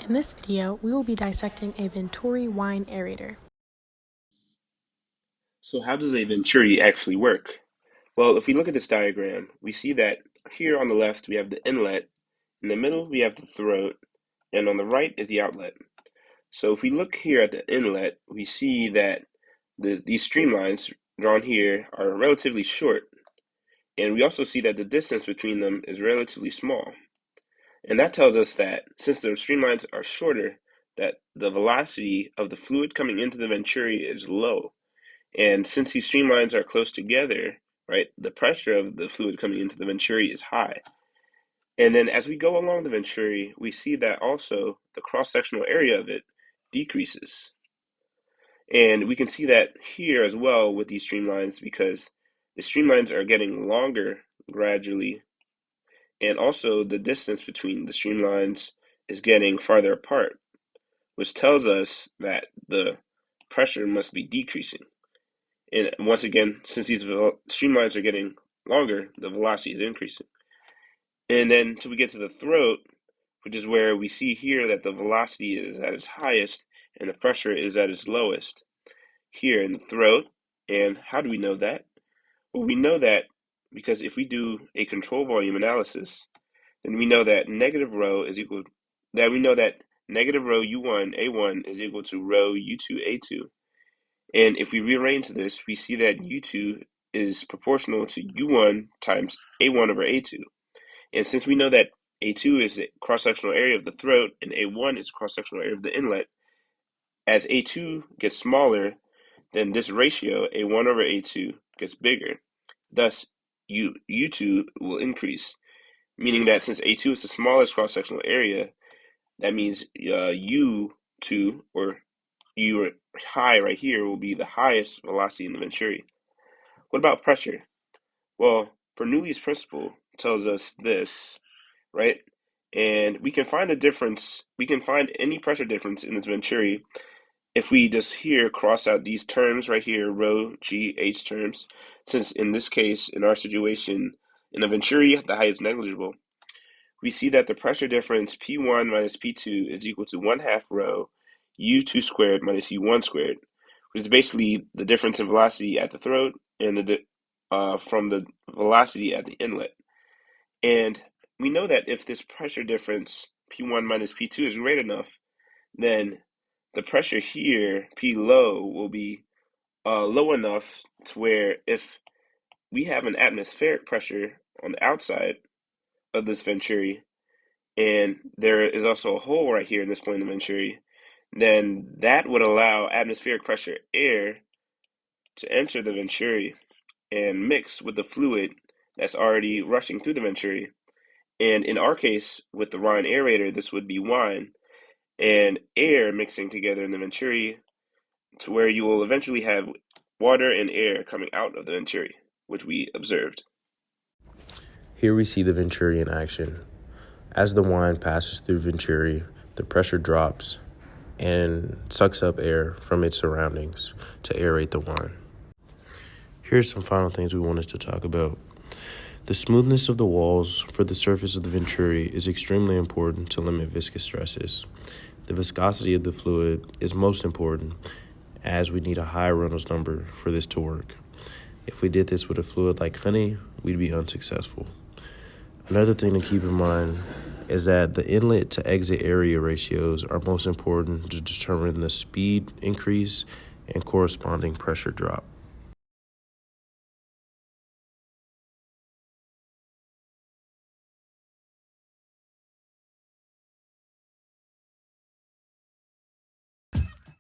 In this video, we will be dissecting a Vinturi wine aerator. So how does a Venturi actually work? Well, if we look at this diagram, we see that here on the left we have the inlet, in the middle we have the throat, and on the right is the outlet. So if we look here at the inlet, we see that these streamlines drawn here are relatively short, and we also see that the distance between them is relatively small. And that tells us that since the streamlines are shorter, that the velocity of the fluid coming into the Venturi is low. And since these streamlines are close together, right, the pressure of the fluid coming into the Venturi is high. And then as we go along the Venturi, we see that also the cross-sectional area of it decreases. And we can see that here as well with these streamlines because the streamlines are getting longer gradually, and also the distance between the streamlines is getting farther apart, which tells us that the pressure must be decreasing. And once again, since these streamlines are getting longer, the velocity is increasing. And then until we get to the throat, which is where we see here that the velocity is at its highest and the pressure is at its lowest here in the throat. And how do we know that? Well, we know that because if we do a control volume analysis, then we know that negative rho is equal, that we know that negative rho U1 A1 is equal to rho U2 A2. And if we rearrange this, we see that U2 is proportional to U1 times A1 over A2. And since we know that A2 is the cross-sectional area of the throat and A1 is the cross-sectional area of the inlet, as A2 gets smaller, then this ratio, A1 over A2, gets bigger. Thus, U2 will increase, meaning that since A2 is the smallest cross-sectional area, that means U2, or U high right here, will be the highest velocity in the Venturi. What about pressure? Well, Bernoulli's principle tells us this, right? And we can find the difference, we can find any pressure difference in this Venturi if we just here cross out these terms right here, rho, g, h terms, since in this case, in our situation, in a Venturi, the height is negligible. We see that the pressure difference P1 minus P2 is equal to 1/2 rho U2 squared minus U1 squared, which is basically the difference in velocity at the throat and from the velocity at the inlet. And we know that if this pressure difference P1 minus P2 is great enough, then the pressure here, P low, will be low enough to where if we have an atmospheric pressure on the outside of this Venturi, and there is also a hole right here in this point in the Venturi, then that would allow atmospheric pressure air to enter the Venturi and mix with the fluid that's already rushing through the Venturi. And in our case, with the wine aerator, this would be wine and air mixing together in the Venturi to where you will eventually have water and air coming out of the Venturi, which we observed. Here we see the Venturi in action. As the wine passes through Venturi, the pressure drops and sucks up air from its surroundings to aerate the wine. Here's some final things we wanted to talk about. The smoothness of the walls for the surface of the Venturi is extremely important to limit viscous stresses. The viscosity of the fluid is most important as we need a high Reynolds number for this to work. If we did this with a fluid like honey, we'd be unsuccessful. Another thing to keep in mind is that the inlet to exit area ratios are most important to determine the speed increase and corresponding pressure drop.